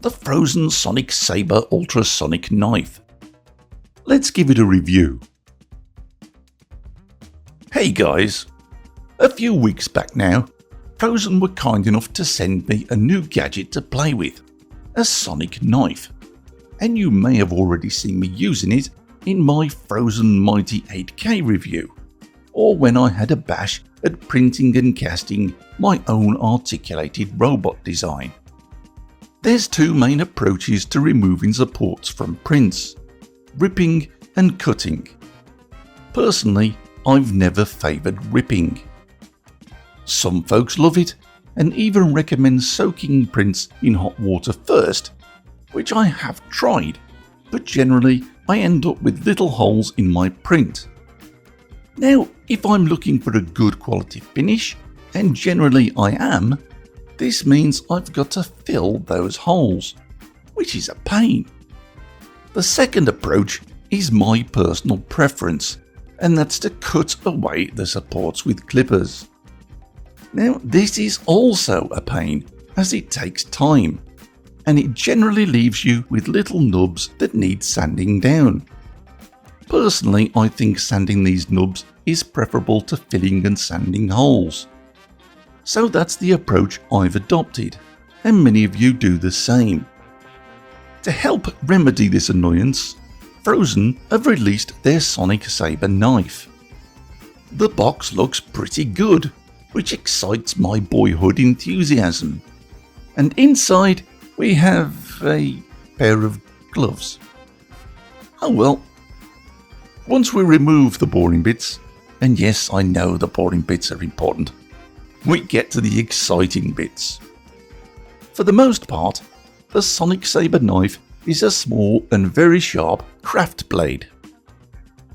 the Phrozen Sonic Saber Ultrasonic knife. Let's give it a review. Hey guys, a few weeks back now, Phrozen were kind enough to send me a new gadget to play with, a sonic knife, and you may have already seen me using it in my Phrozen Mighty 8K review, or when I had a bash at printing and casting my own articulated robot design. There's two main approaches to removing supports from prints: ripping and cutting. Personally, I've never favoured ripping. Some folks love it and even recommend soaking prints in hot water first, which I have tried, but generally I end up with little holes in my print. Now, if I'm looking for a good quality finish, and generally I am, this means I've got to fill those holes, which is a pain. The second approach is my personal preference, and that's to cut away the supports with clippers. Now, this is also a pain, as it takes time, and it generally leaves you with little nubs that need sanding down. Personally, I think sanding these nubs is preferable to filling and sanding holes. So that's the approach I've adopted, and many of you do the same. To help remedy this annoyance, Phrozen have released their Sonic Saber knife. The box looks pretty good, which excites my boyhood enthusiasm. And inside we have a pair of gloves. Oh well. Once we remove the boring bits, and yes, I know the boring bits are important, we get to the exciting bits. For the most part, the Sonic Saber knife is a small and very sharp craft blade.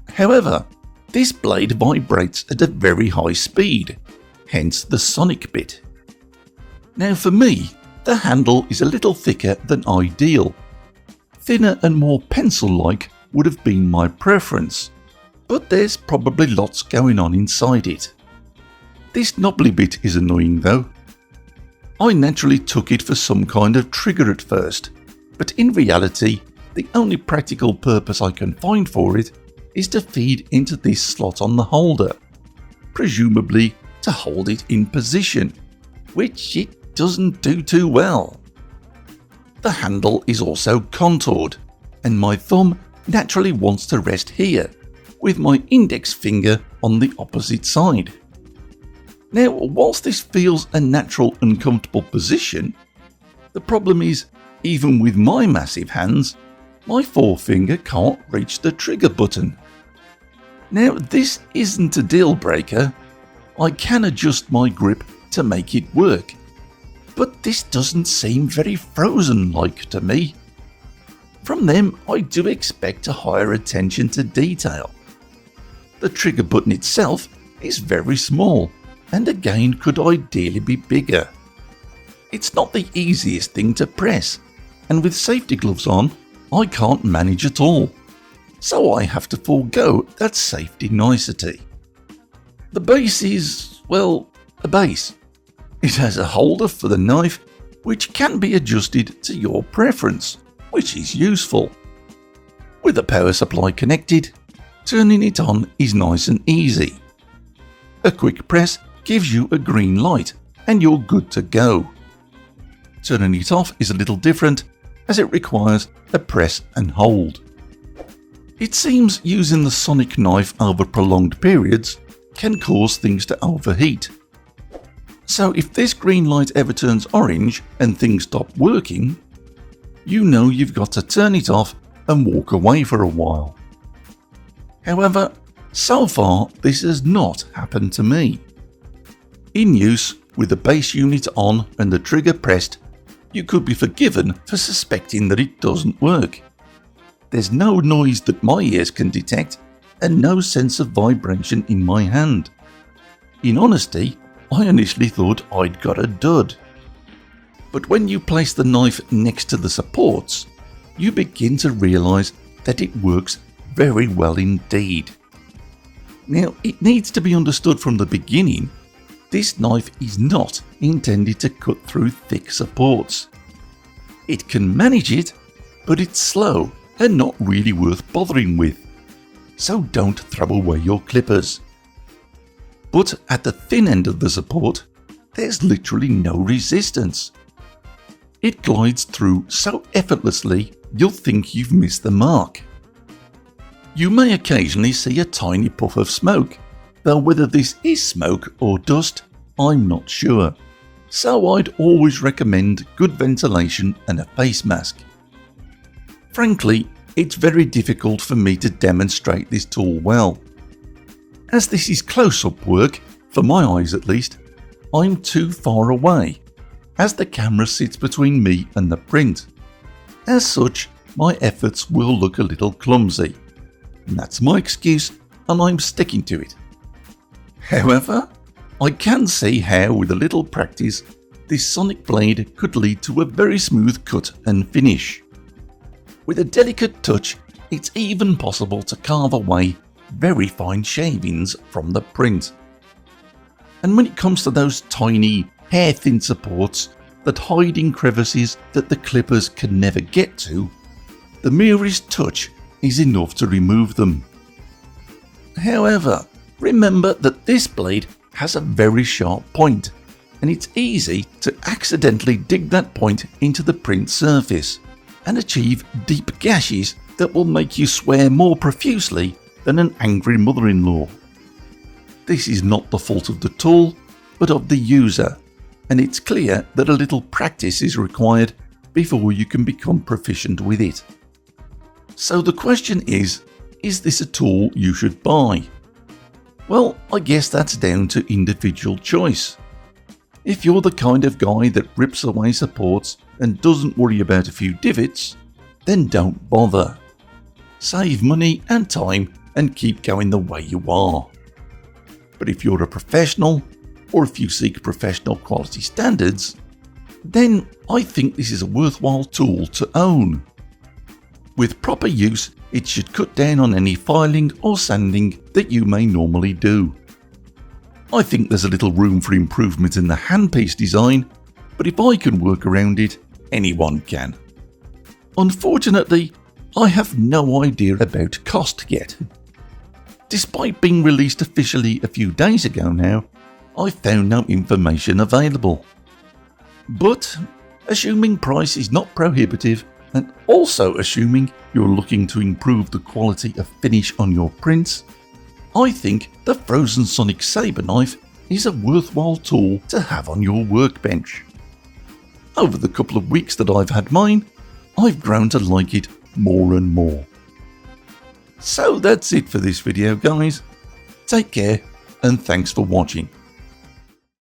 However, this blade vibrates at a very high speed, hence the sonic bit. Now for me, the handle is a little thicker than ideal. Thinner and more pencil-like would have been my preference, but there's probably lots going on inside it. This knobbly bit is annoying though. I naturally took it for some kind of trigger at first, but in reality, the only practical purpose I can find for it is to feed into this slot on the holder, presumably to hold it in position, which it doesn't do too well. The handle is also contoured, and my thumb naturally wants to rest here, with my index finger on the opposite side. Now, whilst this feels a natural and comfortable position, the problem is, even with my massive hands, my forefinger can't reach the trigger button. Now, this isn't a deal breaker. I can adjust my grip to make it work, but this doesn't seem very Phrozen-like to me. From them, I do expect a higher attention to detail. The trigger button itself is very small, and again could ideally be bigger. It's not the easiest thing to press, and with safety gloves on, I can't manage at all, so I have to forego that safety nicety. The base is, well, a base. It has a holder for the knife, which can be adjusted to your preference, which is useful. With a power supply connected, turning it on is nice and easy. A quick press gives you a green light and you're good to go. Turning it off is a little different, as it requires a press and hold. It seems using the sonic knife over prolonged periods can cause things to overheat. So if this green light ever turns orange and things stop working, you know you've got to turn it off and walk away for a while. However, so far this has not happened to me. In use, with the base unit on and the trigger pressed, you could be forgiven for suspecting that it doesn't work. There's no noise that my ears can detect and no sense of vibration in my hand. In honesty, I initially thought I'd got a dud. But when you place the knife next to the supports, you begin to realise that it works very well indeed. Now, it needs to be understood from the beginning, this knife is not intended to cut through thick supports. It can manage it, but it's slow and not really worth bothering with. So don't throw away your clippers. But at the thin end of the support, there's literally no resistance. It glides through so effortlessly you'll think you've missed the mark. You may occasionally see a tiny puff of smoke, though whether this is smoke or dust, I'm not sure. So I'd always recommend good ventilation and a face mask. Frankly, it's very difficult for me to demonstrate this tool well. As this is close-up work, for my eyes at least, I'm too far away, as the camera sits between me and the print. As such, my efforts will look a little clumsy. And that's my excuse, and I'm sticking to it. However, I can see how with a little practice, this sonic blade could lead to a very smooth cut and finish. With a delicate touch, it's even possible to carve away very fine shavings from the print. And when it comes to those tiny, hair-thin supports that hide in crevices that the clippers can never get to, the merest touch is enough to remove them. However, remember that this blade has a very sharp point, and it's easy to accidentally dig that point into the print surface and achieve deep gashes that will make you swear more profusely than an angry mother-in-law. This is not the fault of the tool, but of the user, and it's clear that a little practice is required before you can become proficient with it. So the question is this a tool you should buy? Well, I guess that's down to individual choice. If you're the kind of guy that rips away supports and doesn't worry about a few divots, then don't bother. Save money and time and keep going the way you are. But if you're a professional, or if you seek professional quality standards, then I think this is a worthwhile tool to own. With proper use, it should cut down on any filing or sanding that you may normally do. I think there's a little room for improvement in the handpiece design, but if I can work around it, anyone can. Unfortunately, I have no idea about cost yet. Despite being released officially a few days ago now, I found no information available. But, assuming price is not prohibitive, and also assuming you're looking to improve the quality of finish on your prints, I think the Phrozen Sonic Saber knife is a worthwhile tool to have on your workbench. Over the couple of weeks that I've had mine, I've grown to like it more and more. So that's it for this video, guys. Take care and thanks for watching.